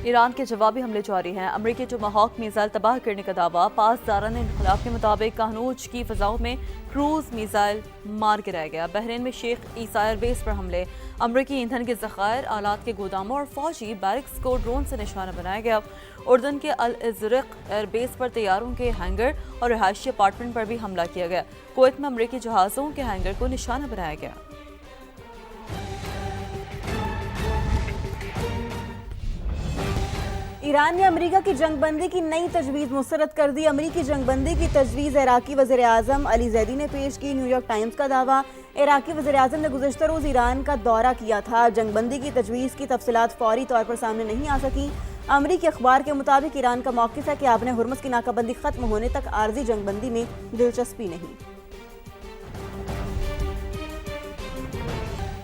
Iran के जवाबी हमले जारी हैं। अमरीकी टोमाहॉक मिसाइल तबाह करने का दावा। पासदारान इनकलाब के मुताबिक कहनूज की फजाओं में क्रूज मिसाइल मार गिराया गया। बहरीन में शेख ईसा एयरबेस पर हमले। अमरीकी ईंधन के जखायर, आलात के गोदामों और फौजी बैरिक्स को ड्रोन से निशाना बनाया गया। उर्दन के अल इज़रिक एयरबेस पर तैयारों के हैंगर और रिहायशी अपार्टमेंट पर भी हमला किया गया। कुवैत में अमरीकी जहाज़ों के हैंगर को निशाना बनाया गया। ईरान ने अमेरिका की जंगबंदी की नई तजवीज़ मुस्तरद कर दी। अमेरिकी जंगबंदी की तजवीज़ इराकी वज़ीर आज़म अली ज़ैदी ने पेश की। न्यूयॉर्क टाइम्स का दावा, इराकी वज़ीर आज़म ने गुज़श्ता रोज़ ईरान का दौरा किया था। जंगबंदी की तजवीज़ की तफसीलात फौरी तौर पर सामने नहीं आ सकी। अमरीकी अखबार के मुताबिक ईरान का मौक़िफ़ है कि आपने हुर्मुज़ की नाकाबंदी ख़त्म होने तक आर्जी जंगबंदी में दिलचस्पी नहीं।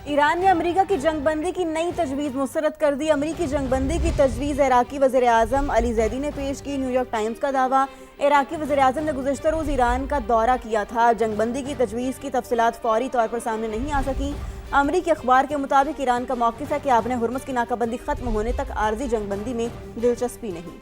ईरान ने अमेरिका की जंगबंदी की नई तजवीज़ मुस्तरद कर दी। अमेरिकी जंगबंदी की तजवीज़ इराकी वज़ीर आज़म अली ज़ैदी ने पेश की। न्यूयॉर्क टाइम्स का दावा, इराकी वज़ीर आज़म ने गुज़श्ता रोज़ ईरान का दौरा किया था। जंगबंदी की तजवीज़ की तफसीलात फौरी तौर पर सामने नहीं आ सकी। अमरीकी अखबार के मुताबिक ईरान का मौक़िफ़ है कि आपने हुर्मुज़ की नाकाबंदी ख़त्म होने तक आर्जी जंगबंदी में दिलचस्पी नहीं।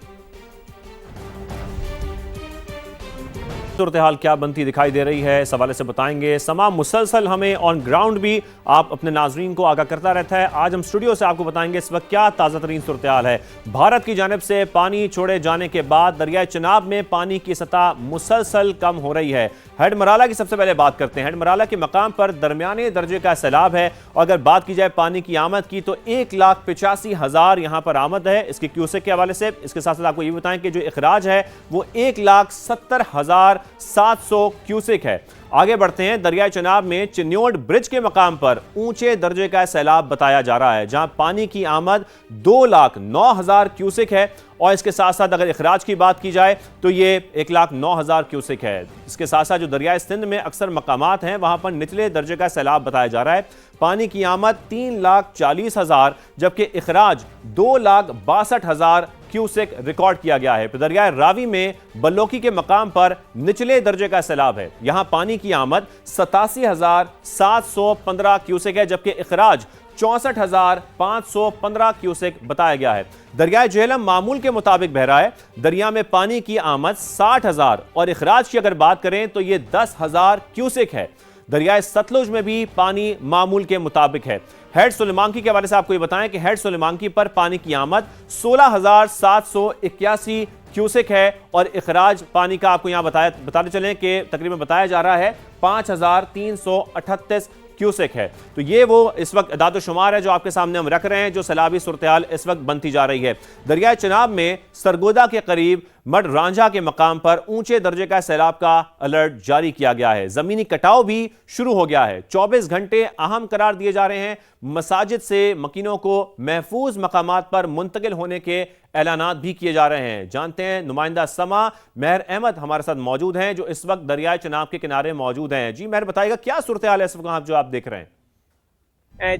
सूरत हाल क्या बनती दिखाई दे रही है, इस हवाले से बताएंगे। समा मुसलसल हमें ऑन ग्राउंड भी आप अपने नाजरीन को आगाह करता रहता है। आज हम स्टूडियो से आपको बताएंगे इस वक्त क्या ताज़ा तरीन सूरत हाल है। भारत की जानिब से पानी छोड़े जाने के बाद दरियाए चिनाब में पानी की सतह मुसलसल कम हो रही है। हेड मराला की सबसे पहले बात करते हैं। हेड मराला के मकाम पर दरमियाने दर्जे का सैलाब है और अगर बात की जाए पानी की आमद की तो 1,85,000 यहाँ पर आमद है इसकी क्यूसेक के हवाले से। इसके साथ साथ आपको ये बताएं कि जो इखराज है वो 1,70,700 क्यूसेक है। आगे बढ़ते हैं। दरियाए चिनाब में चिन्योड ब्रिज के मकाम पर ऊंचे दर्जे का सैलाब बताया जा रहा है जहां पानी की आमद 2,09,000 क्यूसेक है और इसके साथ साथ अगर इखराज की बात की जाए तो ये 1,09,000 क्यूसेक है। इसके साथ साथ जो दरियाए सिंध में अक्सर मकामात हैं वहां पर निचले दर्जे का सैलाब बताया जा रहा है। पानी की आमद 3,40,000 जबकि इखराज 2,62,000 क्यूसेक रिकॉर्ड किया गया है। दरियाए रावी में बल्लोकी के मकाम पर निचले दर्जे का सैलाब है। यहां पानी की आमद 87,715 क्यूसेक है जबकि इखराज 64,515 क्यूसेक बताया गया है। दरियाए झेलम मामूल के मुताबिक बह रहा है। दरिया में पानी की आमद 60,000 और इखराज की अगर बात करें तो यह 10,000 क्यूसेक है। दरियाए सतलुज में भी पानी मामूल के मुताबिक है। हेड सुलेमानकी के हवाले से आपको ये बताएं कि हेड सुलेमानकी पर पानी की आमद 16,781 क्यूसेक है और इखराज पानी का आपको यहां बताते चलें कि तकरीबन बताया जा रहा है 5,338 क्यूसेक है। तो ये वो इस वक्त अदाद-ओ-शुमार है जो आपके सामने हम रख रहे हैं जो सैलाबी सूरत हाल इस वक्त बनती जा रही है। दरियाए चिनाब में सरगोदा के करीब मड रांझा के मकाम पर ऊंचे दर्जे का सैलाब का अलर्ट जारी किया गया है। जमीनी कटाव भी शुरू हो गया है। 24 घंटे अहम करार दिए जा रहे हैं। मसाजिद से मकीनों को महफूज मकामात पर मुंतकिल होने के ऐलानात भी किए जा रहे हैं। जानते हैं नुमाइंदा समा मेहर अहमद हमारे साथ मौजूद हैं जो इस वक्त दरियाए चिनाब के किनारे मौजूद हैं। जी मेहर बताइएगा क्या सूरत हाल है इस वक्त जो आप देख रहे हैं।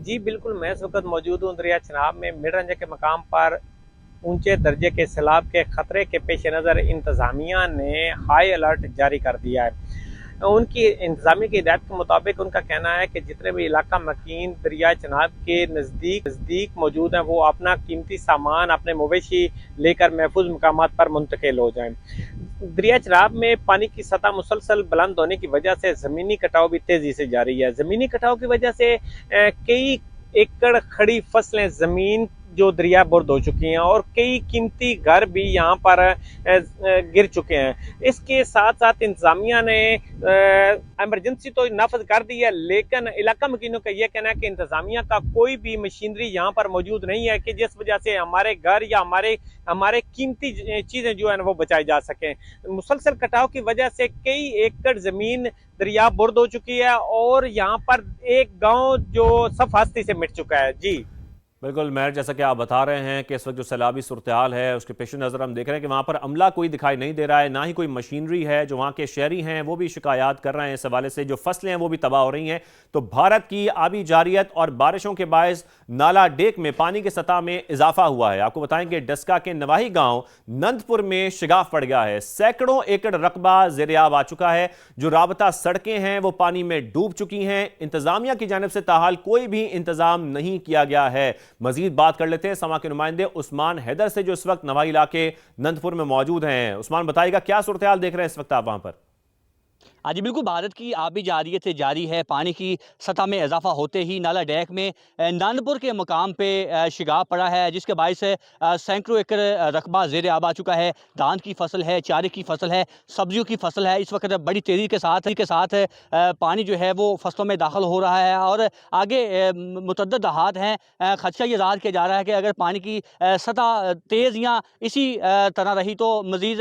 जी बिल्कुल, मैं इस वक्त मौजूद हूँ दरिया चिनाब में। मिडरंजा के मकाम पर ऊंचे दर्जे के सैलाब के खतरे के पेश नज़र इंतज़ामिया ने हाई अलर्ट जारी कर दिया है। उनकी इंतजामिया की हिदायत के मुताबिक उनका कहना है कि जितने भी इलाका मकीन दरिया चिनाब के नज़दीक मौजूद हैं वो अपना कीमती सामान, अपने मवेशी लेकर महफूज मकामात पर मुंतकिल हो जाएं। दरिया चिनाब में पानी की सतह मुसलसल बुलंद होने की वजह से ज़मीनी कटाव भी तेज़ी से जारी है। ज़मीनी कटाव की वजह से कई एकड़ खड़ी फसलें ज़मीन जो दरिया बुर्द हो चुकी हैं और कई कीमती घर भी यहाँ पर गिर चुके हैं। इसके साथ साथ इंतजामिया ने इमरजेंसी तो नाफज कर दी है लेकिन इलाका मकीनों का यह कहना है कि इंतजामिया का कोई भी मशीनरी यहाँ पर मौजूद नहीं है कि जिस वजह से हमारे घर या हमारे कीमती चीज़ें जो है वो बचाई जा सकें। मुसलसल कटाव की वजह से कई एकड़ ज़मीन दरिया बुर्द हो चुकी है और यहाँ पर एक गाँव जो सफ हस्ती से मिट चुका है। जी बिल्कुल मेहर, जैसा कि आप बता रहे हैं कि इस वक्त जो सैलाबी सूरत हाल है उसके पेश नज़र हम देख रहे हैं कि वहाँ पर अमला कोई दिखाई नहीं दे रहा है, ना ही कोई मशीनरी है। जो वहाँ के शहरी हैं वो भी शिकायत कर रहे हैं इस हवाले से। जो फसलें हैं वो भी तबाह हो रही हैं। तो भारत की आबी जारियत और बारिशों के बायस नाला डेक में पानी की सतह में इजाफा हुआ है। आपको बताएं कि डस्का के नवाही गाँव नंदपुर में शिगाफ पड़ गया है। सैकड़ों एकड़ रकबा ज़ेर-ए-आब आ चुका है। जो राबता सड़कें हैं वो पानी में डूब चुकी हैं। इंतजामिया की जानिब से ताहाल कोई भी इंतजाम नहीं किया गया है। मजीद बात कर लेते हैं समा के नुमाइंदे उस्मान हैदर से, जो इस वक्त नवाई इलाके नंदपुर में मौजूद हैं। उस्मान, बताइएगा क्या सूरत हाल देख रहे हैं इस वक्त आप वहां पर? हाँ जी, बिल्कुल। भारत की आबी जारियत जारी है। पानी की सतह में इजाफा होते ही नाला डैक में नानपुर के मकाम पे शिगाब पड़ा है, जिसके बायस सैकड़ों एकड़ रकबा ज़ेर आब आ चुका है। धान की फसल है, चारे की फसल है, सब्जियों की फसल है। इस वक्त बड़ी तेज़ी के साथ पानी जो है वो फसलों में दाखिल हो रहा है और आगे मुतअद्दिद दहात हैं। खदशा ये ज़ाहिर किया जा रहा है कि अगर पानी की सतह तेज़ या इसी तरह रही तो मज़ीद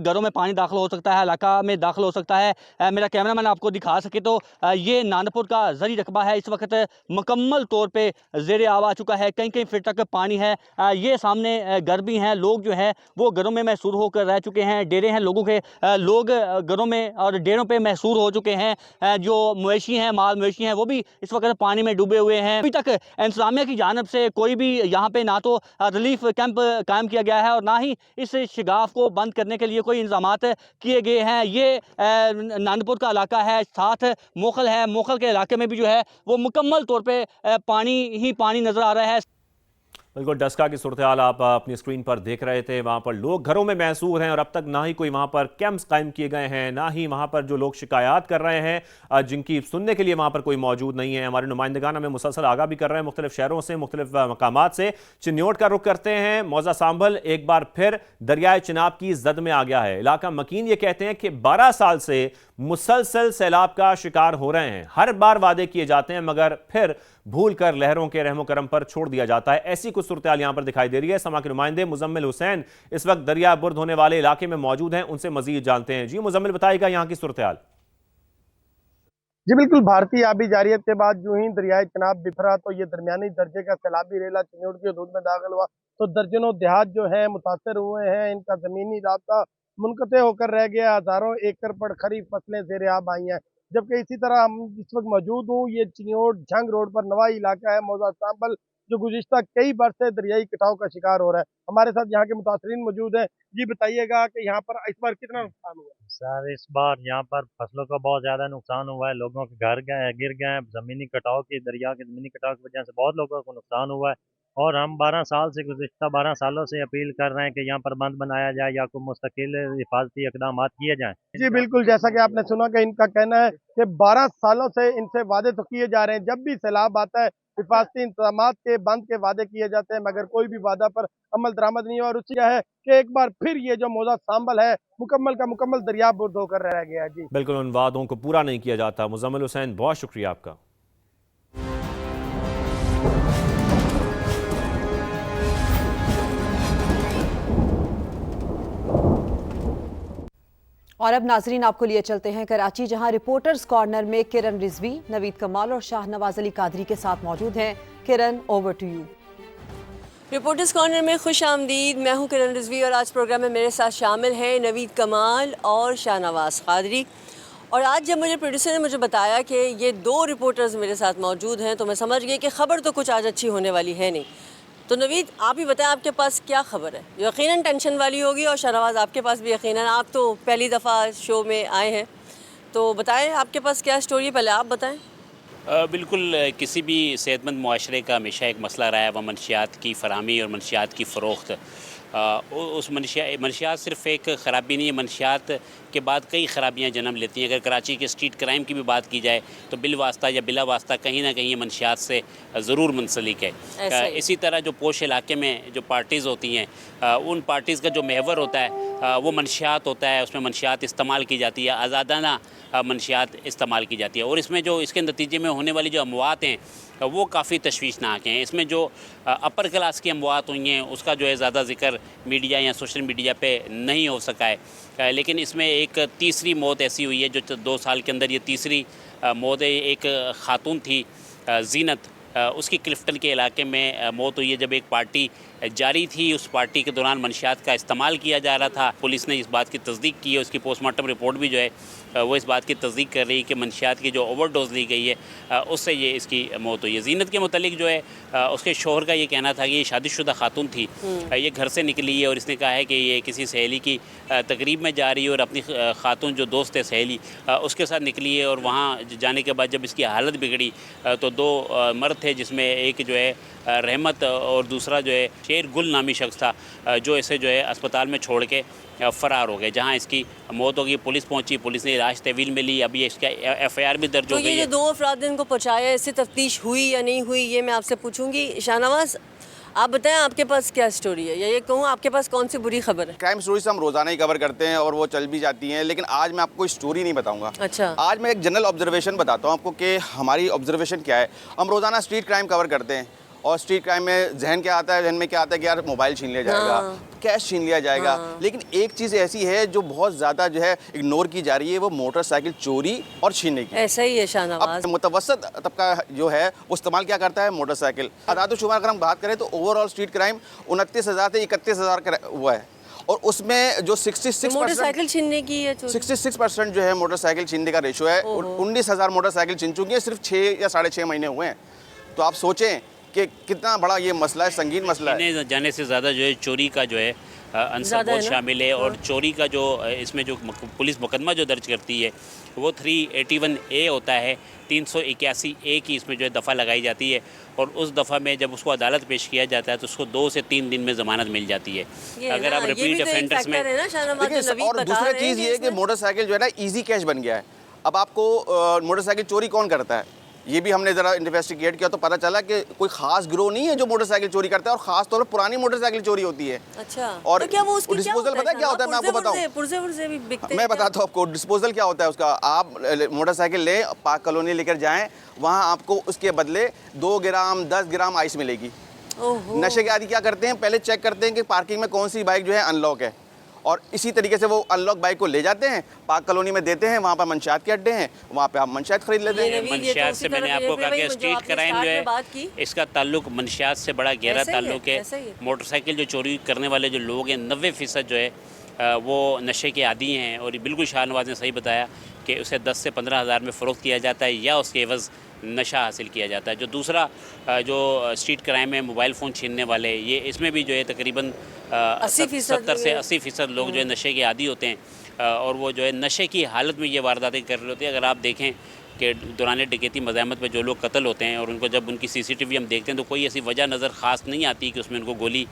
घरों में पानी दाखिल हो सकता है, इलाका में दाखिल हो सकता है। मेरा कैमरामैन आपको दिखा सके तो ये नानपुर का ज़री रकबा है, इस वक्त मुकम्मल तौर पे ज़ेर आब आ चुका है। कई कई फीट तक पानी है। ये सामने घर भी हैं, लोग जो हैं वो घरों में महसूर होकर रह चुके हैं। डेरे हैं लोगों के, लोग घरों में और डेरों पे महसूर हो चुके हैं। जो मवेशी हैं, माल मवेशी हैं, वो भी इस वक्त पानी में डूबे हुए हैं। अभी तक इंतज़ामिया की जानिब से कोई भी यहाँ पे ना तो रिलीफ कैंप कायम किया गया है और ना ही इस शिगाफ को बंद करने के लिए कोई इंतजामात किए गए हैं। ये नानपुर का इलाका है, साथ मोखल है। मोखल के इलाके में भी जो है वो मुकम्मल तौर पे पानी ही पानी नज़र आ रहा है। बिल्कुल डस्का की सूरत हाल आप अपनी स्क्रीन पर देख रहे थे। वहाँ पर लोग घरों में महसूर हैं और अब तक ना ही कोई वहाँ पर कैंप्स कायम किए गए हैं, ना ही वहाँ पर जो लोग शिकायत कर रहे हैं जिनकी सुनने के लिए वहाँ पर कोई मौजूद नहीं है। हमारे नुमाइंदगान हमें मुसलसल आगाह भी कर रहे हैं मुख्तलिफ शहरों से, मुख्तलिफ मकामात से। चिन्योट का रुख करते हैं। मौजा सांभल एक बार फिर दरियाए चिनाब की जद में आ गया है। इलाका मकीन ये कहते हैं कि 12 साल से मुसलसल सैलाब का शिकार हो रहे हैं। हर बार वादे किए जाते हैं मगर फिर भूल कर लहरों के रहमो करम पर छोड़ दिया जाता है। ऐसी कुछ सूरत हाल यहां पर दिखाई दे रही है। समा के नुमाइंदे मुजम्मिल हुसैन इस वक्त दरिया बुर्द होने वाले इलाके में मौजूद हैं, उनसे मजीद जानते हैं। जी मुजम्मिल, बताइएगा यहां की सूरत हाल। जी बिल्कुल, भारतीय आबी जारियत के बाद जो ही दरियाए चिनाब बिफरा तो ये दरमियानी दर्जे का सैलाबी रेला चिन्योट की हदूद में दाखिल हुआ तो दर्जनों देहात जो है मुतासर हुए हैं। इनका जमीनी रास्ता मुनक़ते होकर रह गया। हजारों एकड़ पर खरीफ फसलें ज़ेर आब आई हैं। जबकि इसी तरह हम इस वक्त मौजूद हूँ, ये चिन्योट झंग रोड पर नवाई इलाका है, मौजा सांभल, जो गुज़िश्ता कई बार से दरियाई कटाव का शिकार हो रहा है। हमारे साथ यहाँ के मुतासरीन मौजूद हैं। जी बताइएगा कि यहाँ पर इस बार कितना नुकसान हुआ? सर, इस बार यहाँ पर फसलों का बहुत ज़्यादा नुकसान हुआ है। लोगों के घर गिर गए हैं। ज़मीनी कटाव की वजह से बहुत लोगों को नुकसान हुआ है और हम 12 सालों से अपील कर रहे हैं कि यहाँ पर बंद बनाया जाए या कोई मुस्तकिल हिफाजती इकदाम किए जाएँ। जी बिल्कुल, जैसा कि आपने सुना कि इनका कहना है कि 12 सालों से इनसे वादे तो किए जा रहे हैं। जब भी सैलाब आता है हिफाजती इंतजामात के बंद के वादे किए जाते हैं मगर कोई भी वादा पर अमल दरामद नहीं हुआ। और उससे है कि एक बार फिर ये जो मौजा सांभल है मुकम्मल का मुकम्मल दरिया बुर्द होकर रह गया। जी बिल्कुल, उन वादों को पूरा नहीं किया जाता। मुजम्मिल हुसैन, बहुत शुक्रिया आपका। और अब नाजरीन आपको लिए चलते हैं कराची, जहां रिपोर्टर्स कॉर्नर में किरण रिजवी, नवीद कमाल और शाहनवाज अली कादरी के साथ मौजूद हैं। Kiran, over to you. Reporters corner में खुश आमदीद। मैं हूं किरण रिजवी और आज प्रोग्राम में मेरे साथ शामिल हैं नवीद कमाल और शाहनवाज कादरी। और आज जब मुझे प्रोड्यूसर ने मुझे बताया कि ये दो रिपोर्टर्स मेरे साथ मौजूद हैं तो मैं समझ गई कि खबर तो कुछ आज अच्छी होने वाली है नहीं। तो नवीद, आप ही बताएं आपके पास क्या खबर है? यकीनन टेंशन वाली होगी और शाहनवाज आपके पास भी यकीनन, आप तो पहली दफ़ा शो में आए हैं, तो बताएं आपके पास क्या स्टोरी है, पहले आप बताएं। बिल्कुल, किसी भी सेहतमंद मुआशरे का हमेशा एक मसला रहा है वह मनशियात की फराहमी और मनशियात की फ़रोख्त। उस मनशियात सिर्फ़ एक ख़राबी नहीं है, मनशियात के बाद कई ख़राबियाँ जन्म लेती हैं। अगर कराची के स्ट्रीट क्राइम की भी बात की जाए तो बिल वास्ता या बिला वास्ता कहीं ना कहीं ये मनशियात से ज़रूर मुंसलिक है। इसी तरह जो पोश इलाके में जो पार्टीज़ होती हैं, उन पार्टीज़ का जो महवर होता है वो मनशियात होता है, उसमें मनशियात इस्तेमाल की जाती है, आज़ादाना मनशियात इस्तेमाल की जाती है। और इसमें जो इसके नतीजे में होने वाली जो अमवात हैं वो काफ़ी तशवीशनाक हैं। इसमें जो अपर क्लास की अमवात हुई हैं उसका जो है ज़्यादा ज़िक्र मीडिया या सोशल मीडिया पे नहीं हो सका है, लेकिन इसमें एक तीसरी मौत ऐसी हुई है जो 2 साल के अंदर ये तीसरी मौत है। एक खातून थी जीनत, उसकी क्लिफ्टन के इलाके में मौत हुई है जब एक पार्टी जारी थी। उस पार्टी के दौरान मनशियात का इस्तेमाल किया जा रहा था। पुलिस ने इस बात की तस्दीक की है, उसकी पोस्टमार्टम रिपोर्ट भी जो है वो इस बात की तस्दीक कर रही है कि मनशियात की जो ओवरडोज ली गई है उससे ये इसकी मौत हुई है। जीनत के मुतालिक जो है उसके शोहर का ये कहना था कि ये शादीशुदा खातून थी, ये घर से निकली है और इसने कहा है कि ये किसी सहेली की तकरीब में जा रही है और अपनी खातून जो दोस्त है सहेली उसके साथ निकली है। और वहाँ जाने के बाद जब इसकी हालत बिगड़ी तो 2 मर्द थे जिसमें एक जो है रहमत और दूसरा जो है शेर गुल नामी शख्स था, जो इसे जो है अस्पताल में छोड़ के फ़रार हो गए। जहां इसकी मौत हो गई, पुलिस पहुंची, पुलिस ने लाश तहवील में ली, अभी इसका FIR भी दर्ज तो हो गई ये है। जो 2 अफराद ने इनको पहुँचाया, इससे तफ्तीश हुई या नहीं हुई, ये मैं आपसे पूछूंगी। शाहनवाज, आप बताएं आपके पास क्या स्टोरी है, या ये कहूँ आपके पास कौन सी बुरी खबर है? क्राइम स्टोरीज हम रोजाना ही कवर करते हैं और वो चल भी जाती हैं, लेकिन आज मैं आपको कोई स्टोरी नहीं बताऊंगा। अच्छा। आज मैं एक जनरल ऑब्जर्वेशन बताता हूँ आपको कि हमारी ऑब्जर्वेशन क्या है। हम रोजाना स्ट्रीट क्राइम कवर करते हैं और स्ट्रीट क्राइम में जहन में क्या आता है कि यार मोबाइल छीन लिया जाएगा, कैश छीन लिया जाएगा, लेकिन एक चीज़ ऐसी है जो बहुत ज़्यादा जो है इग्नोर की जा रही है, वो मोटरसाइकिल चोरी और छीनने की। ऐसा ही है शाहनवाज। अब मुतवसत तबका जो है वो इस्तेमाल क्या करता है, मोटरसाइकिल। आदाद-ओ-शुमार अगर हम बात करें तो ओवरऑल स्ट्रीट क्राइम 29,000 से 31,000 हुआ है और उसमें जो 66% मोटरसाइकिल छीनने की है चोरी? 66% जो है मोटरसाइकिल छीनने का रेशो है। 19,000 मोटरसाइकिल छीन चुकी है, सिर्फ 6 या 6.5 महीने हुए हैं। तो आप सोचें कि कितना बड़ा ये मसला है, संगीन मसला है। छीने जाने से ज़्यादा जो है चोरी का जो है अंसर बहुत शामिल है, और चोरी का जो इसमें जो पुलिस मुकदमा जो दर्ज करती है वो 381A होता है, 381A की इसमें जो है दफ़ा लगाई जाती है, और उस दफ़ा में जब उसको अदालत पेश किया जाता है तो उसको 2 से 3 दिन में ज़मानत मिल जाती है। अगर आप रिपीट ऑफेंडर्स में देखिए, और दूसरा चीज़ ये है कि मोटरसाइकिल जो है ना ईजी कैश बन गया है। अब आपको मोटरसाइकिल चोरी कौन करता है, ये भी हमने ज़रा इन्वेस्टिगेट किया तो पता चला कि कोई खास गिरोह नहीं है जो मोटरसाइकिल चोरी करता है, और खास तौर पर पुरानी मोटरसाइकिल चोरी होती है। अच्छा। और तो क्या वो उसकी डिस्पोजल पता है क्या होता है, मैं आपको बताऊं। पुर्जे भी बिकते मैं बताता हूँ आपको डिस्पोजल क्या होता है उसका। आप मोटरसाइकिल लें, पार्क कॉलोनी लेकर जाएं, वहाँ आपको उसके बदले 2 ग्राम 10 ग्राम आइस मिलेगी। नशे के आदि क्या करते हैं, पहले चेक करते हैं कि पार्किंग में कौन सी बाइक जो है अनलॉक है, और इसी तरीके से वो अनलॉक बाइक को ले जाते हैं, पार्क कॉलोनी में देते हैं, वहाँ पर मंशियात के अड्डे हैं, वहाँ पे आप मंशियात खरीद लेते हैं। मंशियात से मैंने आपको कहा कि स्ट्रीट क्राइम जो है इसका ताल्लुक मंशियात से बड़ा गहरा ताल्लुक है। मोटरसाइकिल जो चोरी करने वाले जो लोग हैं 90% जो है वो नशे के आदी हैं, और बिल्कुल शाहनवाज ने सही बताया कि उसे 10 से 15 हज़ार में फ़रोख्त किया जाता है या उसके एवज़ नशा हासिल किया जाता है। जो दूसरा जो स्ट्रीट क्राइम है, मोबाइल फ़ोन छीनने वाले, ये इसमें भी जो है तकरीबन 70 से 80% लोग जो है नशे के आदी होते हैं, और वो जो है नशे की हालत में ये वारदातें कर रहे होते हैं। अगर आप देखें कि दौरान डकैती मज़ाहमत में जो लोग कत्ल होते हैं और उनको जब उनकी CCTV हम देखते हैं तो कोई ऐसी वजह नज़र ख़ास नहीं आती कि उसमें उनको गोली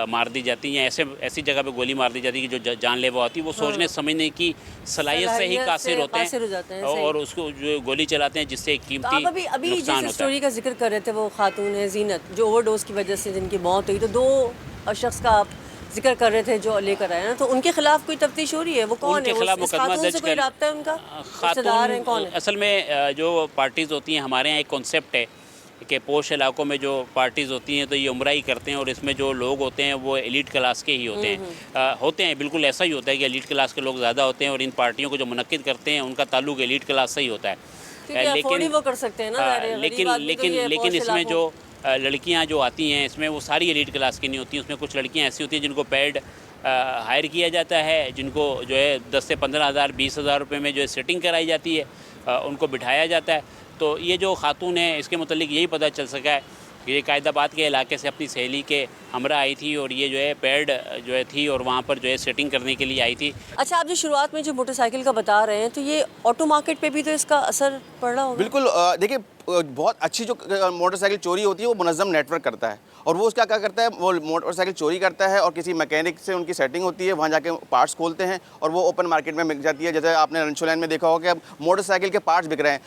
मार दी जाती है, या ऐसी जगह पे गोली मार दी जाती है कि जो जानलेवा होती है। वो सोचने समझने की सलाहियत से ही कासिर होते हैं और उसको जो गोली चलाते हैं, जिससे कीमती अभी नुकसान जिस होता स्टोरी है। का जिक्र कर रहे थे वो खातून है जीनत, जो ओवरडोज की वजह से जिनकी मौत हुई, तो 2 शख्स का आप जिक्र कर रहे थे जो लेकर आए ना, तो उनके खिलाफ कोई तफ्तीश हो रही है? वो कौन उनके है? खिलाफ इस मुकदमा खातून से दर्ज कोई राब्ता है उनका? रिश्तेदार हैं, कौन है? असल में जो पार्टीज़ होती हैं, हमारे यहाँ एक कॉन्सेप्ट है कि पोश इलाकों में जो पार्टीज़ होती हैं तो ये उम्रा ही करते हैं, और इसमें जो लोग होते हैं वो एलीट क्लास के ही होते हैं। बिल्कुल ऐसा ही होता है कि एलीट क्लास के लोग ज़्यादा होते हैं, और इन पार्टियों को जो मुनक्किद करते हैं उनका ताल्लुक एलीट क्लास से ही होता है। लेकिन वो कर सकते हैं ना, लेकिन इसमें जो लड़कियां जो आती हैं, इसमें वो सारी एलीट क्लास की नहीं होती। उसमें कुछ लड़कियां ऐसी होती हैं जिनको पेड हायर किया जाता है, जिनको जो है 10 से 15 हज़ार 20 हज़ार रुपये में जो है सेटिंग कराई जाती है, उनको बिठाया जाता है। तो ये जो खातून है, इसके मुतालिक यही पता चल सका है कि ये कायदाबाद के इलाके से अपनी सहेली के हमरा आई थी, और ये जो है पेड जो है थी, और वहाँ पर जो है सेटिंग करने के लिए आई थी। अच्छा, आप जो शुरुआत में जो मोटरसाइकिल का बता रहे हैं, तो ये ऑटो मार्केट पे भी तो इसका असर पड़ रहा होगा? बिल्कुल। देखिए, बहुत अच्छी जो मोटरसाइकिल चोरी होती है वो मुनज़्ज़म नेटवर्क करता है, और वो उसका क्या करता है, वो मोटरसाइकिल चोरी करता है और किसी मैकेनिक से उनकी सेटिंग होती है, वहाँ जाके पार्ट्स खोलते हैं और वो ओपन मार्केट में बिक जाती है। जैसे आपने रणछोड़ लाइन में देखा होगा कि अब मोटरसाइकिल के पार्ट्स बिक रहे हैं।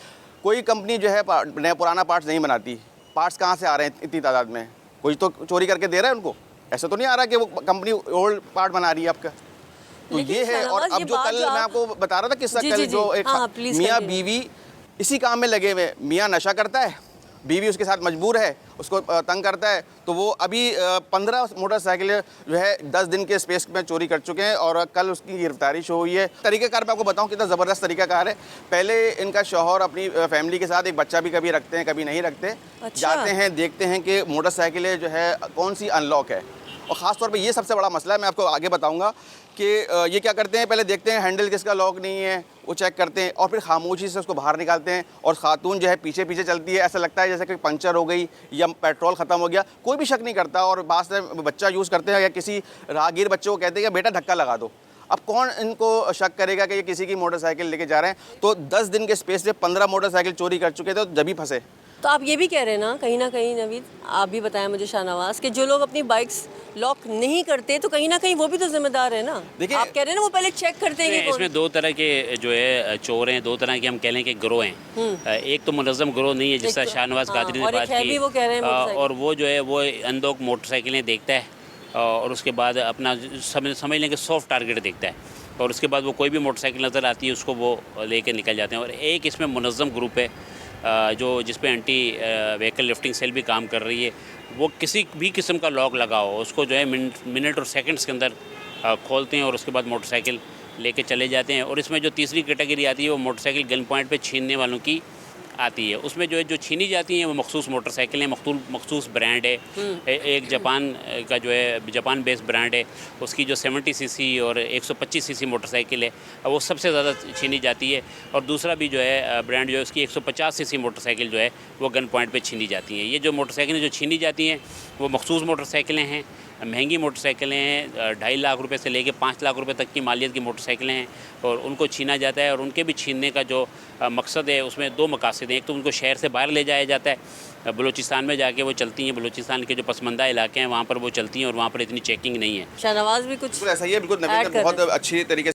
कोई कंपनी जो है पुराना पार्ट्स नहीं बनाती। पार्ट्स कहाँ से आ रहे हैं इतनी तादाद में? कोई तो चोरी करके दे रहा है उनको। ऐसा तो नहीं आ रहा कि वो कंपनी ओल्ड पार्ट बना रही है आपका। तो ये है। और अब जो कल मैं आपको बता रहा था किस्सा, कल जो एक मियाँ बीवी इसी काम में लगे हुए, मियाँ नशा करता है, बीवी उसके साथ मजबूर है, उसको तंग करता है, तो वो अभी 15 मोटरसाइकिल जो है 10 दिन के स्पेस में चोरी कर चुके हैं, और कल उसकी गिरफ्तारी शो हुई है। तरीक़ाकार मैं आपको बताऊं कितना ज़बरदस्त तरीक़ाकार है। पहले इनका शौहर अपनी फैमिली के साथ एक बच्चा भी कभी रखते हैं, कभी नहीं रखते। अच्छा। जाते हैं, देखते हैं कि मोटरसाइकिलें जो है कौन सी अनलॉक है, और ख़ास तौर पे ये सबसे बड़ा मसला है। मैं आपको आगे बताऊंगा कि ये क्या करते हैं, पहले देखते हैं हैंडल किसका लॉक नहीं है, वो चेक करते हैं, और फिर खामोशी से उसको बाहर निकालते हैं, और खातून जो है पीछे पीछे चलती है। ऐसा लगता है जैसे कि पंचर हो गई या पेट्रोल ख़त्म हो गया, कोई भी शक नहीं करता। और बात से बच्चा यूज़ करते हैं या किसी राहगीर बच्चे को कहते हैं कि बेटा धक्का लगा दो। अब कौन इनको शक करेगा कि ये किसी की मोटरसाइकिल लेके जा रहे हैं? तो 10 दिन के स्पेस से 15 मोटरसाइकिल चोरी कर चुके थे, तो जब ही फंसे। तो आप ये भी कह रहे हैं ना कहीं नवीद, आप भी बताएं मुझे शाहनवाज, कि जो लोग अपनी बाइक्स लॉक नहीं करते तो कहीं ना कहीं वो भी तो जिम्मेदार है ना। देखिए, आप कह रहे हैं ना वो पहले चेक करते हैं कि कौन। इसमें दो तरह के जो है चोर हैं, दो तरह के हम कह लें कि गिरोह हैं। एक तो मुनज़्ज़म गिरोह नहीं है, जिसका शाहनवाज कादरी ने और एक बात है की, भी, वो कह रहे हैं मोटरसाइकिल। और वो जो है वो अनदोक मोटरसाइकिलें देखता है और उसके बाद अपना समझ लें कि सॉफ्ट टारगेट देखता है, और उसके बाद वो कोई भी मोटरसाइकिल नज़र आती है उसको वो लेके निकल जाते हैं। और एक इसमें मुनज़्ज़म ग्रुप है जो जिस पे एंटी व्हीकल लिफ्टिंग सेल भी काम कर रही है। वो किसी भी किस्म का लॉक लगा हो उसको जो है मिनट और सेकंड्स के अंदर खोलते हैं और उसके बाद मोटरसाइकिल लेके चले जाते हैं। और इसमें जो तीसरी कैटेगरी आती है वो मोटरसाइकिल गन पॉइंट पे छीनने वालों की आती है। उसमें जो है जो छीनी जाती हैं वो मखसूस मोटरसाइकिलें, मखसूस ब्रांड है। एक जापान का जो है जापान बेस्ड ब्रांड है, उसकी जो 70 सीसी और 125 सीसी मोटरसाइकिल है वो सबसे ज़्यादा छीनी जाती है। और दूसरा भी जो है ब्रांड जो है उसकी 150 सीसी मोटरसाइकिल जो है वो गन पॉइंट पे छीनी जाती हैं। ये जो मोटरसाइकिलें जो छीनी जाती हैं वो मखसूस मोटरसाइकिलें हैं, महंगी मोटरसाइकिलें हैं, 2.5 लाख रुपए से लेके 5 लाख रुपए तक की मालियत की मोटरसाइकिलें हैं और उनको छीना जाता है। और उनके भी छीनने का जो मकसद है उसमें दो मकासद हैं। एक तो उनको शहर से बाहर ले जाया जाता है, बलूचिस्तान में जाके वो चलती हैं, बलूचिस्तान के जो पसमंदा इलाके हैं वहाँ पर वो चलती हैं और वहाँ पर इतनी चेकिंग नहीं है। शाहनवाज भी कुछ बिल्कुल ऐसा ही है, बिल्कुल नवीद ऐड ने कर बहुत दें। अच्छी तरीके